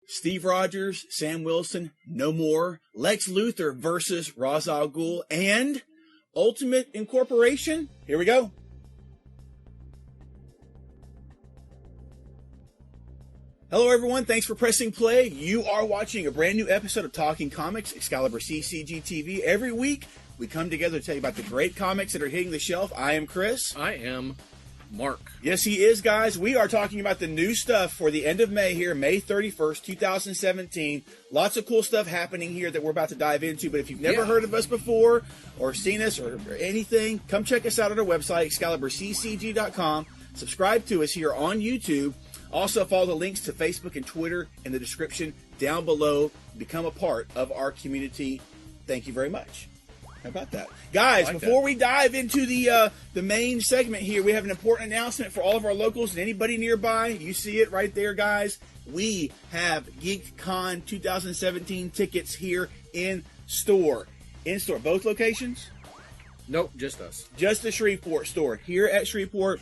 Steve Rogers, Sam Wilson, No More, Lex Luthor versus Ra's al Ghul, and Ultimate Incorporation. Here we go. Hello, everyone. Thanks for pressing play. You are watching a brand new episode of Talking Comics, ExcaliburCCGTV. Every week, we come together to tell you about the great comics that are hitting the shelf. I am Chris. I am Mark. Yes, he is, guys. We are talking about the new stuff for the end of May here, May 31st, 2017. Lots of cool stuff happening here that we're about to dive into. But if you've never heard of us before or seen us or anything, come check us out at our website, ExcaliburCCG.com. Subscribe to us here on YouTube. Also, follow the links to Facebook and Twitter in the description down below. Become a part of our community. Thank you very much. How about that? Guys, before we dive into the main segment here, we have an important announcement for all of our locals and anybody nearby. You see it right there, guys. We have GeekCon 2017 tickets here in store. In store. Both locations? Nope, just us. Just the Shreveport store. Here at Shreveport,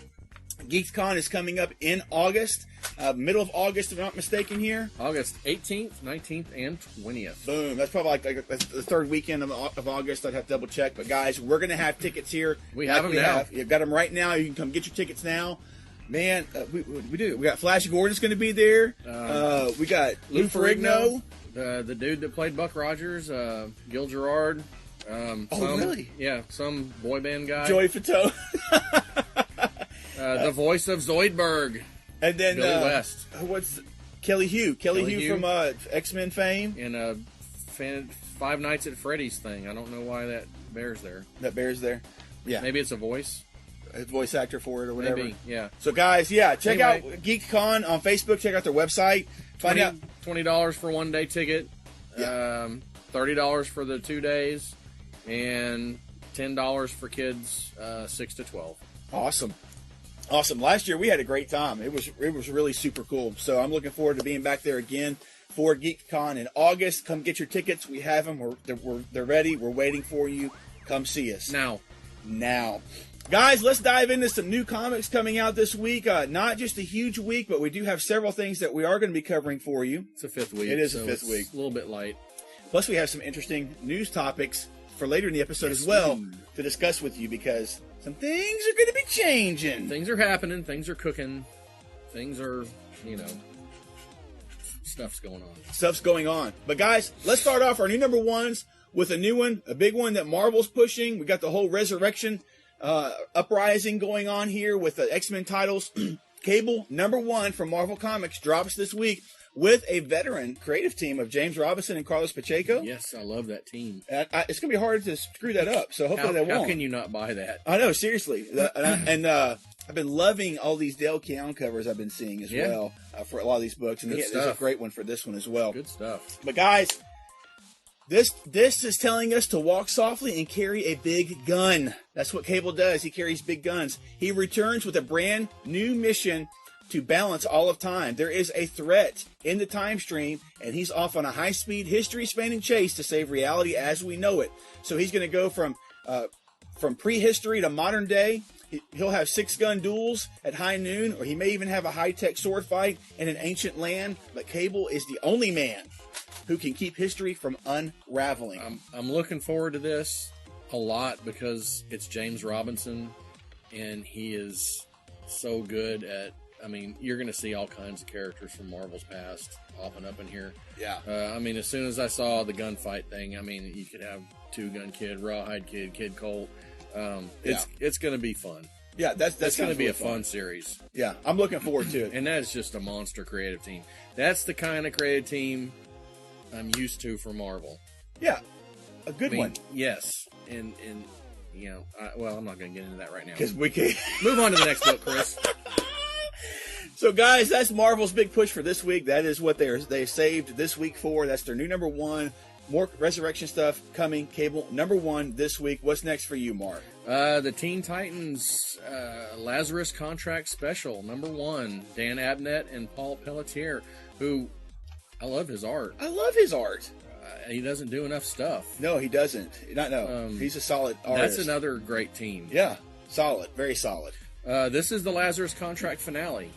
GeekCon is coming up in August. Middle of August, if I'm not mistaken here. August 18th, 19th, and 20th. Boom. That's probably like the third weekend of August. I'd have to double check. But, guys, we're going to have tickets here. We have them now. You've got them right now. You can come get your tickets now. Man, we do. We got Flash Gordon's going to be there. We got Lou Ferrigno. The dude that played Buck Rogers. Gil Gerard. Really? Yeah, some boy band guy. Joey Fatone. The voice of Zoidberg. And then Billy West. What's Kelly Hu? Kelly Hu from X-Men fame. And a Five Nights at Freddy's thing. I don't know why that bear's there. That bear's there. Yeah. Maybe it's a voice. A voice actor for it or whatever. Maybe, yeah. So, guys, check out GeekCon on Facebook. Check out their website. Find out $20 for one day ticket. Yeah. $30 for the 2 days. And $10 for kids 6 to 12. Awesome. Last year we had a great time. It was really super cool. So I'm looking forward to being back there again for GeekCon in August. Come get your tickets. We have them. They're ready. We're waiting for you. Come see us now. Guys, let's dive into some new comics coming out this week. Not just a huge week, but we do have several things that we are going to be covering for you. It's a fifth week. It is a fifth week. A little bit light. Plus, we have some interesting news topics for later in the episode as well to discuss with you because some things are going to be changing. Things are happening. Things are cooking. Things are, stuff's going on. But, guys, let's start off our new number ones with a new one, a big one that Marvel's pushing. We got the whole ResurrXion uprising going on here with the X-Men titles. Cable number one from Marvel Comics drops this week with a veteran creative team of James Robinson and Carlos Pacheco. Yes, I love that team. It's going to be hard to screw that up, so hopefully they won't. How can you not buy that? I know, seriously. I've been loving all these Dale Keown covers I've been seeing as well for a lot of these books. And there's a great one for this one as well. Good stuff. But, guys, this is telling us to walk softly and carry a big gun. That's what Cable does. He carries big guns. He returns with a brand new mission to balance all of time. There is a threat in the time stream, and he's off on a high-speed, history-spanning chase to save reality as we know it. So he's going to go from prehistory to modern day. He'll have 6-gun duels at high noon, or he may even have a high-tech sword fight in an ancient land. But Cable is the only man who can keep history from unraveling. I'm looking forward to this a lot because it's James Robinson, and he is so good at... you're going to see all kinds of characters from Marvel's past popping up in here. Yeah. As soon as I saw the gunfight thing, you could have Two-Gun Kid, Rawhide Kid, Kid Colt. It's going to be fun. Yeah, that's going to be a fun series. Yeah, I'm looking forward to it. And that is just a monster creative team. That's the kind of creative team I'm used to for Marvel. Yeah, a good one. Yes, and I'm not going to get into that right now. Because we can move on to the next book, Chris. So, guys, that's Marvel's big push for this week. That is what they saved this week for. That's their new number one. More ResurrXion stuff coming. Cable number one this week. What's next for you, Mark? The Teen Titans Lazarus Contract Special number one. Dan Abnett and Paul Pelletier, who I love his art. He doesn't do enough stuff. No, he doesn't. He's a solid artist. That's another great team. Yeah, solid, very solid. This is the Lazarus Contract finale.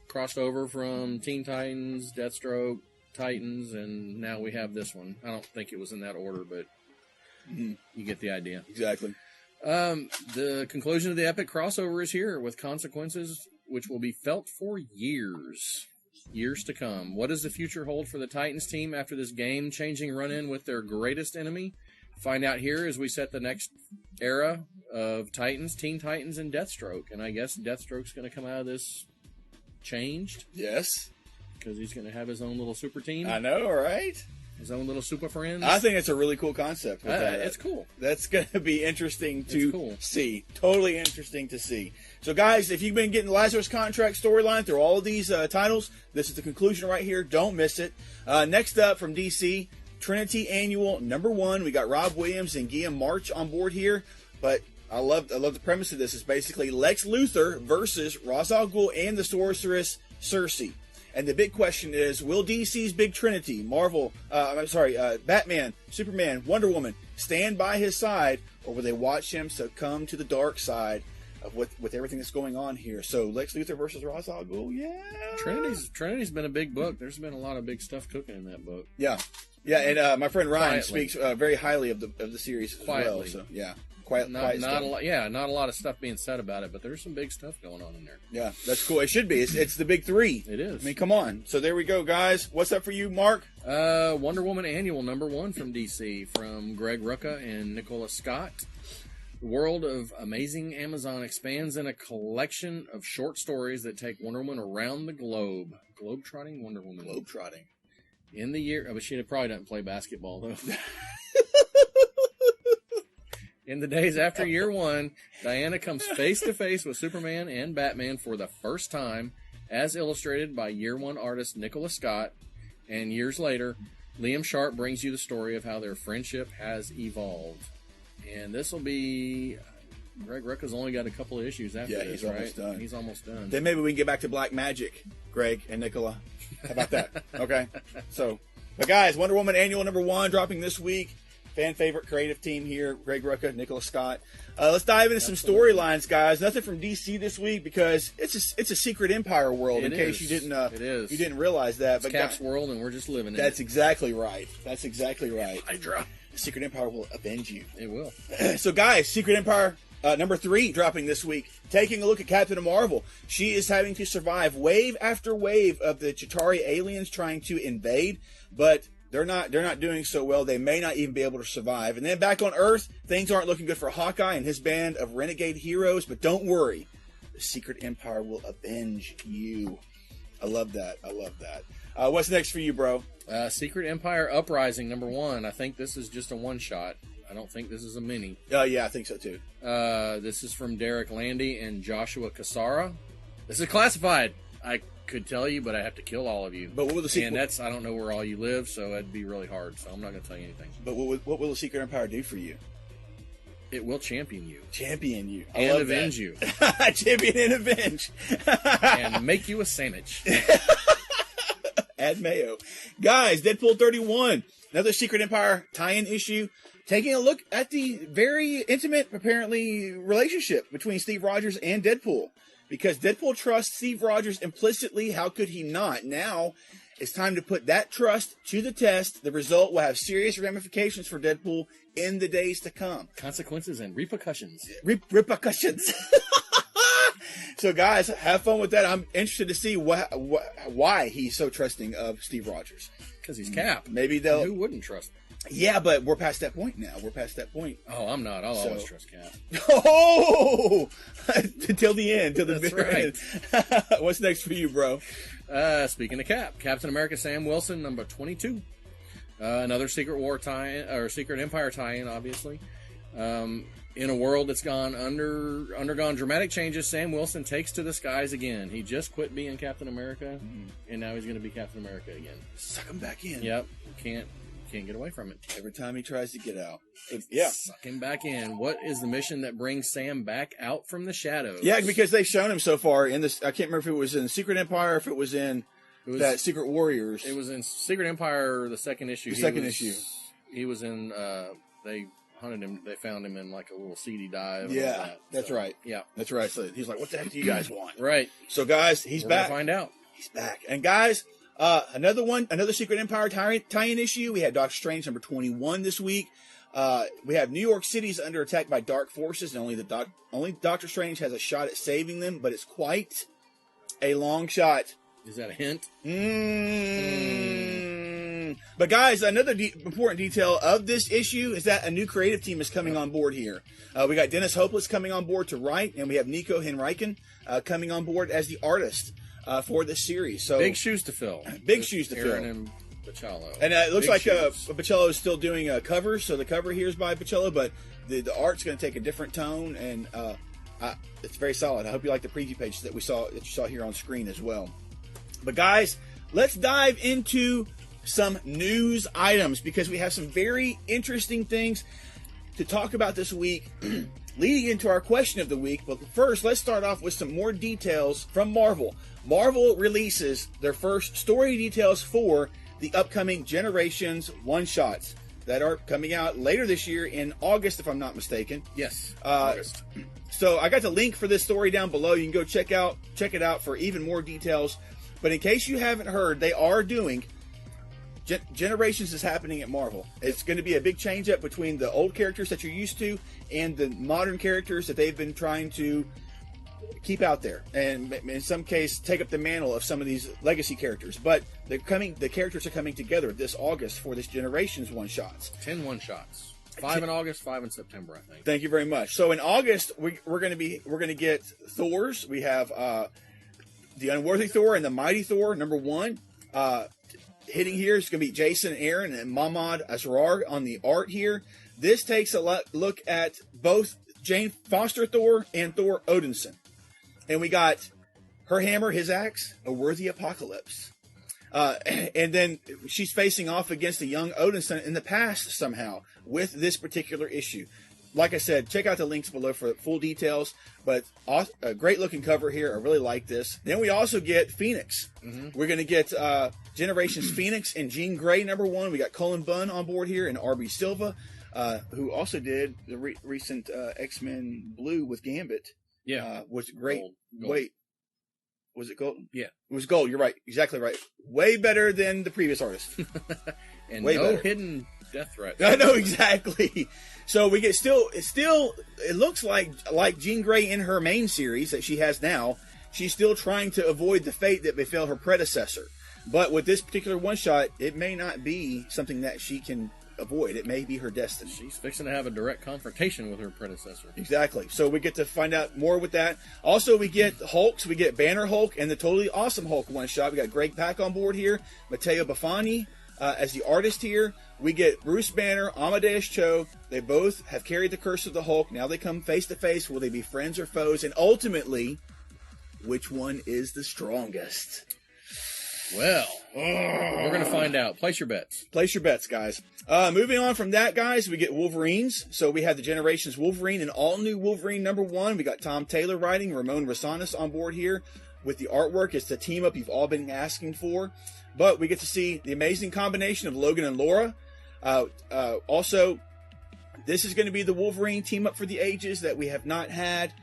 crossed over from Teen Titans, Deathstroke, Titans, and now we have this one. I don't think it was in that order, but you get the idea. Exactly. The conclusion of the epic crossover is here, with consequences which will be felt for years to come. What does the future hold for the Titans team after this game-changing run-in with their greatest enemy? Find out here as we set the next era of Titans, Teen Titans, and Deathstroke. And I guess Deathstroke's going to come out of this changed. Yes. Because he's going to have his own little super team. I know, right? His own little super friends. I think it's a really cool concept. With that. It's cool. That's going to be interesting to see. Totally interesting to see. So, guys, if you've been getting the Lazarus Contract storyline through all of these titles, this is the conclusion right here. Don't miss it. Next up from DC, Trinity Annual #1. We got Rob Williams and Guillaume March on board here. But I love the premise of this. It's basically Lex Luthor versus Ra's al Ghul and the sorceress Circe. And the big question is, will DC's big Trinity, Batman, Superman, Wonder Woman, stand by his side, or will they watch him succumb to the dark side of with everything that's going on here? So Lex Luthor versus Ra's al Ghul, yeah. Trinity's been a big book. There's been a lot of big stuff cooking in that book. Yeah, and my friend Ryan speaks very highly of the series as well. So yeah. Not a lot of stuff being said about it, but there's some big stuff going on in there. Yeah, that's cool. It should be. It's the big three. It is. I mean, come on. So there we go, guys. What's up for you, Mark? Wonder Woman Annual #1 from DC, from Greg Rucka and Nicola Scott. The world of Amazing Amazon expands in a collection of short stories that take Wonder Woman around the globe. Globe-trotting Wonder Woman. Globe-trotting. In the year... but she probably doesn't play basketball, though. In the days after year 1, Diana comes face-to-face with Superman and Batman for the first time, as illustrated by year 1 artist Nicola Scott. And years later, Liam Sharp brings you the story of how their friendship has evolved. And this will be... Greg Rucka's only got a couple of issues after this, right? Almost done. He's almost done. Then maybe we can get back to Black Magic, Greg and Nicola. How about that? Okay. So, but guys, Wonder Woman Annual #1 dropping this week. Fan favorite creative team here, Greg Rucka, Nicola Scott. Let's dive into some storylines, guys. Nothing from DC this week because it's a Secret Empire world. In case you didn't realize that. It's Cap's world, and we're just living in it. That's exactly right. That's exactly right. Hydra. The Secret Empire will avenge you. It will. So, guys, Secret Empire #3 dropping this week. Taking a look at Captain Marvel. She is having to survive wave after wave of the Chitauri aliens trying to invade, but they're not doing so well. They may not even be able to survive. And then back on Earth, things aren't looking good for Hawkeye and his band of renegade heroes. But don't worry, the Secret Empire will avenge you. I love that. What's next for you, bro? Secret Empire Uprising #1. I think this is just a one-shot. I don't think this is a mini. Yeah, I think so too. This is from Derek Landy and Joshua Cassara. This is classified. I could tell you, but I have to kill all of you. But what will the sequel? And I don't know where all you live, so it'd be really hard. So I'm not going to tell you anything. But what will the Secret Empire do for you? It will champion you. Champion you. And avenge you. Champion and avenge. And make you a sandwich. Add mayo. Guys, Deadpool 31. Another Secret Empire tie-in issue. Taking a look at the very intimate, apparently, relationship between Steve Rogers and Deadpool. Because Deadpool trusts Steve Rogers implicitly. How could he not? Now, it's time to put that trust to the test. The result will have serious ramifications for Deadpool in the days to come. Consequences and repercussions. Repercussions. So, guys, have fun with that. I'm interested to see why he's so trusting of Steve Rogers. Because he's Cap. Maybe they'll... Who wouldn't trust him? Yeah, but we're past that point now. Oh, I'm not. I'll always trust Cap. Oh! Till the end. Till the very end. What's next for you, bro? Speaking of Cap, Captain America Sam Wilson, #22. Another Secret War tie-in, or Secret Empire tie-in, obviously. In a world that's undergone dramatic changes, Sam Wilson takes to the skies again. He just quit being Captain America, and now he's going to be Captain America again. Suck him back in. Yep. Can't get away from it. Every time he tries to get out. Suck him back in. What is the mission that brings Sam back out from the shadows? Yeah, because they've shown him so far in this. I can't remember if it was in Secret Empire or if it was in that Secret Warriors. It was in Secret Empire, the second issue. He was in, they hunted him. They found him in like a little seedy dive. Yeah, that's right. Yeah, that's right. So he's like, what the heck do you guys want? Right. So guys, he's back. We're gonna find out. He's back. And guys, another Secret Empire tie-in issue. We had Doctor Strange number 21 this week. We have New York City's under attack by dark forces, and only Doctor Strange has a shot at saving them, but it's quite a long shot. Is that a hint? But guys, another important detail of this issue is that a new creative team is coming on board here. We got Dennis Hopeless coming on board to write, and we have Nico Henriken coming on board as the artist for this series. So big shoes to fill. Big shoes to fill. Aaron and Baccello. And it looks Big like shoes. Baccello is still doing covers, so the cover here is by Baccello, but the art's going to take a different tone, and it's very solid. I hope you like the preview page that you saw here on screen as well. But guys, let's dive into some news items because we have some very interesting things to talk about this week leading into our question of the week. But first, let's start off with some more details from Marvel. Marvel releases their first story details for the upcoming Generations one-shots that are coming out later this year in August, if I'm not mistaken. Yes, August. So I got the link for this story down below. You can go check it out for even more details. But in case you haven't heard, they are doing Generations is happening at Marvel. It's going to be a big change up between the old characters that you're used to and the modern characters that they've been trying to keep out there, and in some case take up the mantle of some of these legacy characters. But the characters are coming together this August for this Generations one-shots. 10 one-shots. 5 in August, 5 in September, I think. Thank you very much. So in August, we're going to get Thors. We have the Unworthy Thor and the Mighty Thor number 1. Hitting here is going to be Jason Aaron and Mahmoud Asrar on the art here. This takes a look at both Jane Foster Thor and Thor Odinson. And we got her hammer, his axe, a worthy apocalypse. And then she's facing off against a young Odinson in the past somehow with this particular issue. Like I said, check out the links below for full details. But a great looking cover here. I really like this. Then we also get Phoenix. Mm-hmm. We're going to get Generations Phoenix and Jean Grey number 1. We got Cullen Bunn on board here and R.B. Silva, who also did the recent X-Men Blue with Gambit. Yeah. Was great. Gold. Wait. Was it gold? Yeah. It was gold. You're right. Exactly right. Way better than the previous artist. And way no better. Hidden death threats. I know, exactly. So we get it looks like Jean Grey in her main series that she has now, she's still trying to avoid the fate that befell her predecessor. But with this particular one-shot, it may not be something that she can avoid. It may be her destiny. She's fixing to have a direct confrontation with her predecessor. Exactly. So we get to find out more with that. Also, we get Hulks. We get Banner Hulk and the Totally Awesome Hulk one-shot. We got Greg Pak on board here. Matteo Bafani as the artist here. We get Bruce Banner, Amadeus Cho. They both have carried the curse of the Hulk. Now they come face to face. Will they be friends or foes? And ultimately, which one is the strongest? Well, we're going to find out. Place your bets. Place your bets, guys. Moving on from that, guys, we get Wolverines. So we have the Generations Wolverine and all new Wolverine number 1. We got Tom Taylor writing, Ramon Rosanas on board here with the artwork. It's the team up you've all been asking for. But we get to see the amazing combination of Logan and Laura. Also, this is going to be the Wolverine team up for the ages that we have not had.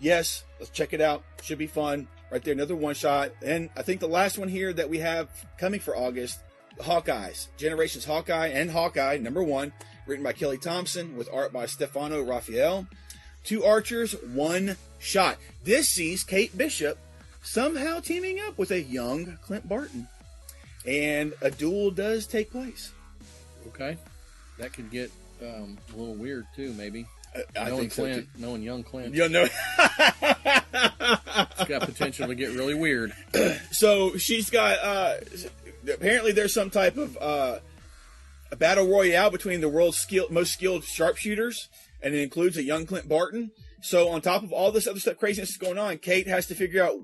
Yes, let's check it out. Should be fun. Right there, another one-shot. And I think the last one here that we have coming for August, the Hawkeyes. Generations Hawkeye and Hawkeye, number 1, written by Kelly Thompson with art by Stefano Raphael. 2 archers, 1 shot. This sees Kate Bishop somehow teaming up with a young Clint Barton. And a duel does take place. Okay. That could get a little weird, too, maybe. I think so, too. Knowing young Clint. You'll know. It's got potential to get really weird. So she's got, apparently there's some type of a battle royale between the world's most skilled sharpshooters, and it includes a young Clint Barton. So on top of all this other stuff, craziness is going on, Kate has to figure out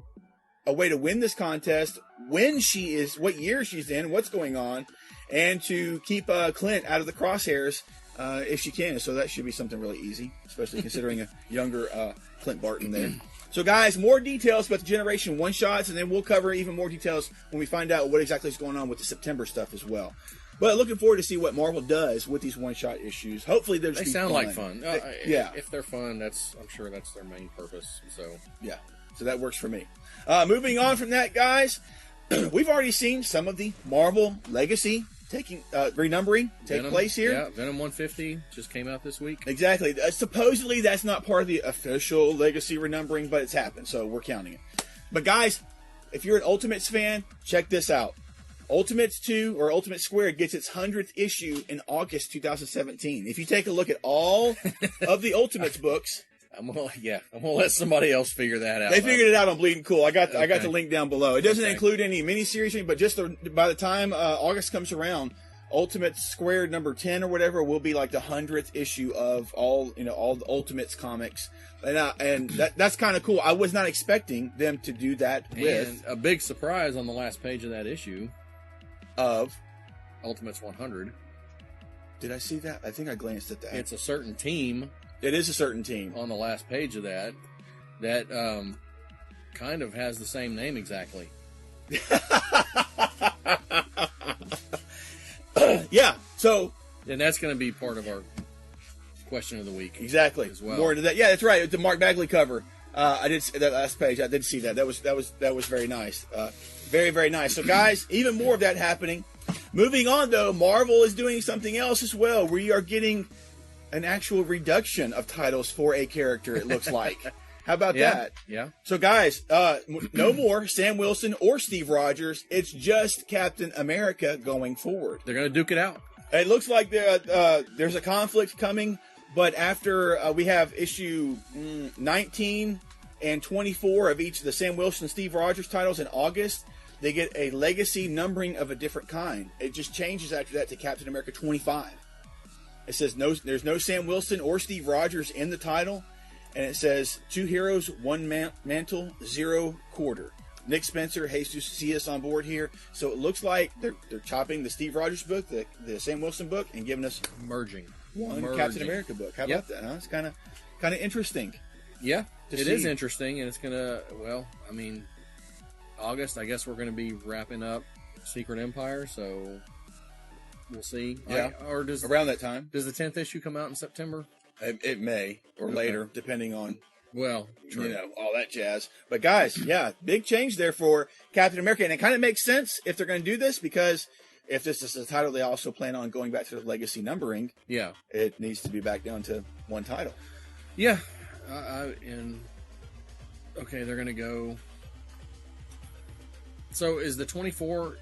a way to win this contest, when she is, what year she's in, what's going on, and to keep Clint out of the crosshairs if she can. So that should be something really easy, especially considering a younger Clint Barton there. So guys, more details about the Generation one-shots, and then we'll cover even more details when we find out what exactly is going on with the September stuff as well. But looking forward to see what Marvel does with these one-shot issues. Hopefully they sound like fun. Yeah. If they're fun, I'm sure that's their main purpose. So yeah. So that works for me. Moving on from that, guys, we've already seen some of the Marvel Legacy renumbering take place here. Yeah, Venom 150 just came out this week. Exactly. Supposedly that's not part of the official Legacy renumbering, but it's happened, so we're counting it. But guys, if you're an Ultimates fan, check this out. Ultimates 2 or Ultimate Squared gets its 100th issue in August 2017. If you take a look at all of the Ultimates books, I'm gonna let somebody else figure that out. They figured it out on Bleeding Cool. I got the link down below. It doesn't include any miniseries, but just by the time August comes around, Ultimate Squared number 10 or whatever will be like the 100th issue of all the Ultimates comics, and that's kind of cool. I was not expecting them to do that. And a big surprise on the last page of that issue of Ultimates 100. Did I see that? I think I glanced at that. It's a certain team. It is a certain team on the last page of that kind of has the same name exactly. Yeah. So, and that's going to be part of our question of the week. Exactly. As well. More into that. Yeah, that's right. The Mark Bagley cover. I did see that last page. I did see that. That was very nice. Very, very nice. So, guys, even more of that happening. Moving on, though, Marvel is doing something else as well. We are getting an actual reduction of titles for a character, it looks like. How about that? Yeah. So, guys, no more Sam Wilson or Steve Rogers. It's just Captain America going forward. They're going to duke it out. It looks like there's a conflict coming, but after we have issue 19 and 24 of each of the Sam Wilson and Steve Rogers titles in August, they get a legacy numbering of a different kind. It just changes after that to Captain America 25. It says there's no Sam Wilson or Steve Rogers in the title, and it says 2 heroes, 1 mantle, 0 quarter. Nick Spencer, Jesus see us on board here. So it looks like they're chopping the Steve Rogers book, the Sam Wilson book, and giving us merging Captain America book. How about that? Huh? It's kind of interesting. Yeah, it is interesting, and it's gonna. Well, I mean, August. I guess we're gonna be wrapping up Secret Empire, so. We'll see. Yeah. Or does around that time? Does the 10th issue come out in September? It may or later, depending on true. All that jazz. But guys, yeah, big change there for Captain America, and it kind of makes sense if they're going to do this because if this is a title they also plan on going back to the legacy numbering. Yeah, it needs to be back down to one title. Yeah, okay, they're going to go. So is the 24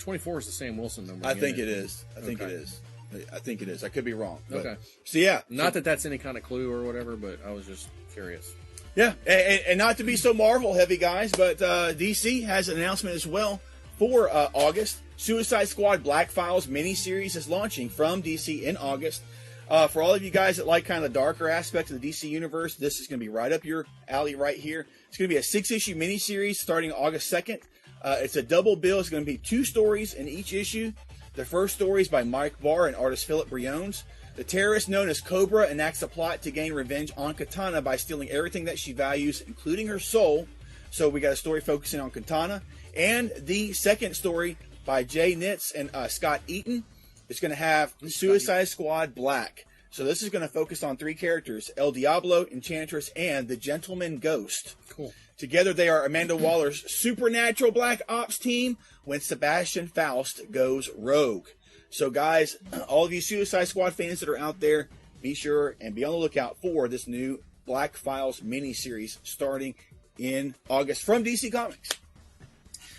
is the Sam Wilson number. I think it is. I think it is. I could be wrong. Okay. So yeah. Not that that's any kind of clue or whatever, but I was just curious. Yeah. And not to be so Marvel heavy, guys, but DC has an announcement as well for August. Suicide Squad Black Files miniseries is launching from DC in August. For all of you guys that like kind of the darker aspects of the DC universe, this is going to be right up your alley right here. It's going to be a 6-issue miniseries starting August 2nd. It's a double bill. It's going to be 2 stories in each issue. The first story is by Mike Barr and artist Philip Briones. The terrorist known as Cobra enacts a plot to gain revenge on Katana by stealing everything that she values, including her soul. So we got a story focusing on Katana. And the second story by Jay Nitz and Scott Eaton is going to have Suicide Squad Black. So this is going to focus on 3 characters, El Diablo, Enchantress, and the Gentleman Ghost. Cool. Together they are Amanda Waller's supernatural Black Ops team when Sebastian Faust goes rogue. So guys, all of you Suicide Squad fans that are out there, be sure and be on the lookout for this new Black Files miniseries starting in August from DC Comics.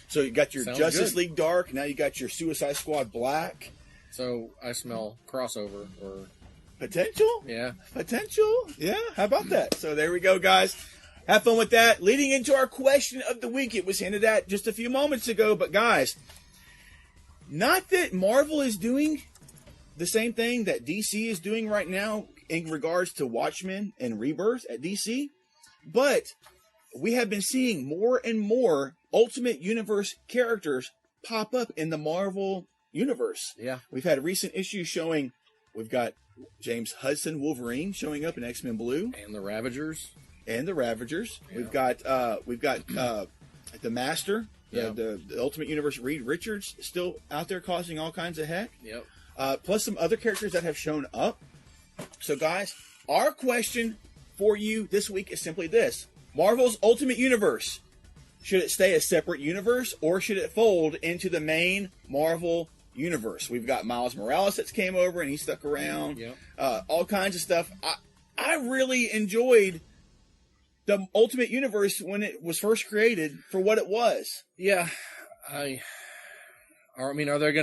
So you got your Justice League Dark, now you got your Suicide Squad Black. So I smell crossover or potential? Yeah. Potential? Yeah, how about that? So there we go, guys. Have fun with that. Leading into our question of the week, it was hinted at just a few moments ago, but guys, not that Marvel is doing the same thing that DC is doing right now in regards to Watchmen and Rebirth at DC, but we have been seeing more and more Ultimate Universe characters pop up in the Marvel Universe. Yeah. We've had recent issues showing, we've got James Hudson Wolverine showing up in X-Men Blue. And the Ravagers. Yeah. We've got the Master, the Ultimate Universe Reed Richards still out there causing all kinds of heck. Yep. Plus some other characters that have shown up. So guys, our question for you this week is simply this. Marvel's Ultimate Universe. Should it stay a separate universe, or should it fold into the main Marvel universe? We've got Miles Morales that's came over and he stuck around. Yep. All kinds of stuff. I really enjoyed the Ultimate Universe when it was first created for what it was. Yeah, are they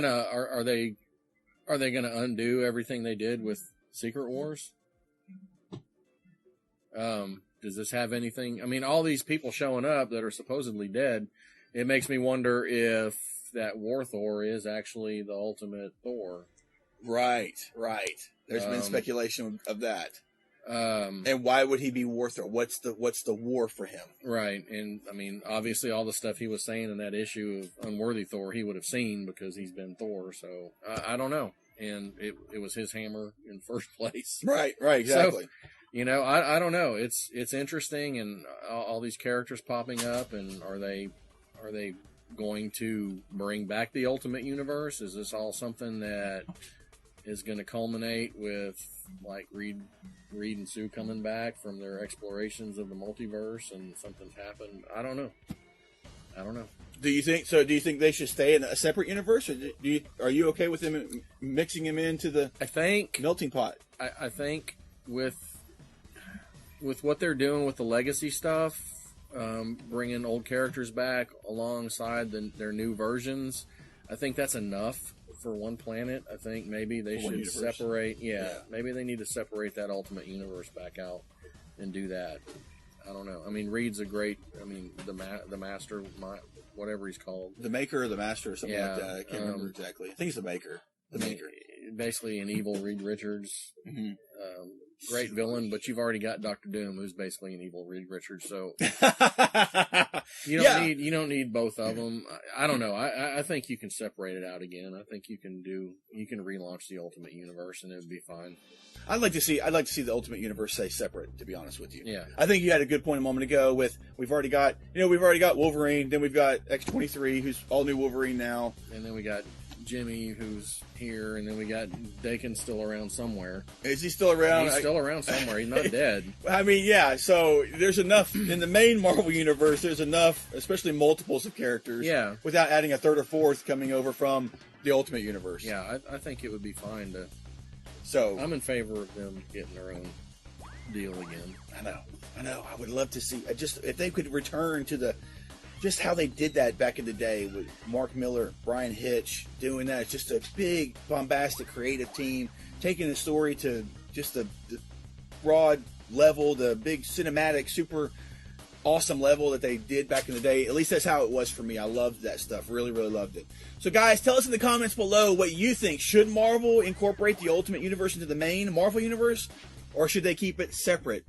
gonna undo everything they did with Secret Wars? Does this have anything? I mean, all these people showing up that are supposedly dead. It makes me wonder if that War Thor is actually the Ultimate Thor. Right. There's been speculation of that. And why would he be War Thor? What's the war for him? Right. And I mean, obviously all the stuff he was saying in that issue of Unworthy Thor, he would have seen because he's been Thor. So I don't know. And it was his hammer in the first place. Right, exactly. So, I don't know. It's interesting, and all these characters popping up, and are they going to bring back the Ultimate Universe? Is this all something that is going to culminate with like Reed and Sue coming back from their explorations of the multiverse, and something's happened? I don't know. Do you think they should stay in a separate universe, or are you okay with them mixing him into the melting pot? I think with what they're doing with the legacy stuff, bringing old characters back alongside their new versions, I think that's enough for one planet. I think maybe they should separate. Yeah, maybe they need to separate that Ultimate Universe back out and do that. I don't know. I mean, Reed's a great. I mean, the master, whatever he's called, the maker or the master or something like that. I can't remember exactly. I think it's the maker. The maker. Basically, an evil Reed Richards. Mm-hmm. Great villain, but you've already got Dr. Doom, who's basically an evil Reed Richards. So you don't need both of them. I don't know. I think you can separate it out again. I think you can relaunch the Ultimate Universe and it would be fine. I'd like to see the Ultimate Universe stay separate, to be honest with you. Yeah. I think you had a good point a moment ago with we've already got Wolverine, then we've got X-23, who's all new Wolverine now, and then we got Jimmy, who's here, and then we got Dakin still around somewhere. Is he still around? He's still around somewhere. He's not dead. I mean, yeah. So there's enough in the main Marvel universe. There's enough, especially multiples of characters. Yeah. Without adding a third or fourth coming over from the Ultimate Universe. Yeah, I think it would be fine to. So I'm in favor of them getting their own deal again. I know. I would love to see if they could return to just how they did that back in the day with Mark Miller, Brian Hitch doing that. It's just a big, bombastic, creative team taking the story to just the broad level, the big cinematic, super awesome level that they did back in the day. At least that's how it was for me. I loved that stuff. Really, really loved it. So guys, tell us in the comments below what you think. Should Marvel incorporate the Ultimate Universe into the main Marvel Universe, or should they keep it separate?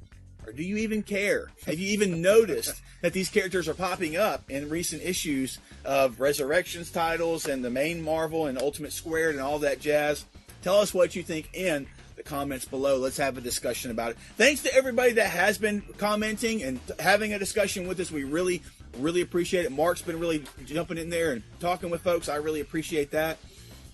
Or do you even care? Have you even noticed that these characters are popping up in recent issues of ResurrXion's titles and the main Marvel and Ultimate Squared and all that jazz? Tell us what you think in the comments below. Let's have a discussion about it. Thanks to everybody that has been commenting and having a discussion with us. We really, really appreciate it. Mark's been really jumping in there and talking with folks. I really appreciate that.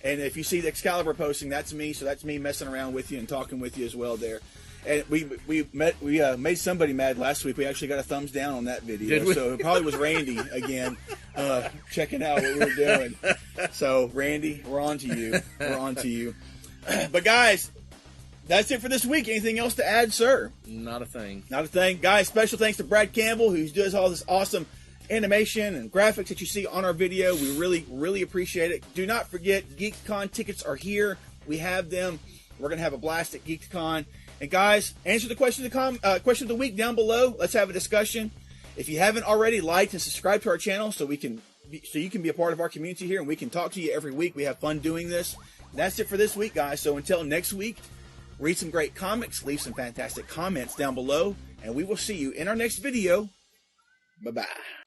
And if you see the Excalibur posting, that's me. So that's me messing around with you and talking with you as well there. And we made somebody mad last week. We actually got a thumbs down on that video. So it probably was Randy again checking out what we were doing. So Randy, we're on to you. We're on to you. But guys, that's it for this week. Anything else to add, sir? Not a thing. Not a thing. Guys, special thanks to Brad Campbell, who does all this awesome animation and graphics that you see on our video. We really, really appreciate it. Do not forget, GeekCon tickets are here. We have them. We're going to have a blast at GeekCon. And guys, answer the question of the week down below. Let's have a discussion. If you haven't already, liked and subscribed to our channel so you can be a part of our community here and we can talk to you every week. We have fun doing this. And that's it for this week, guys. So until next week, read some great comics, leave some fantastic comments down below, and we will see you in our next video. Bye-bye.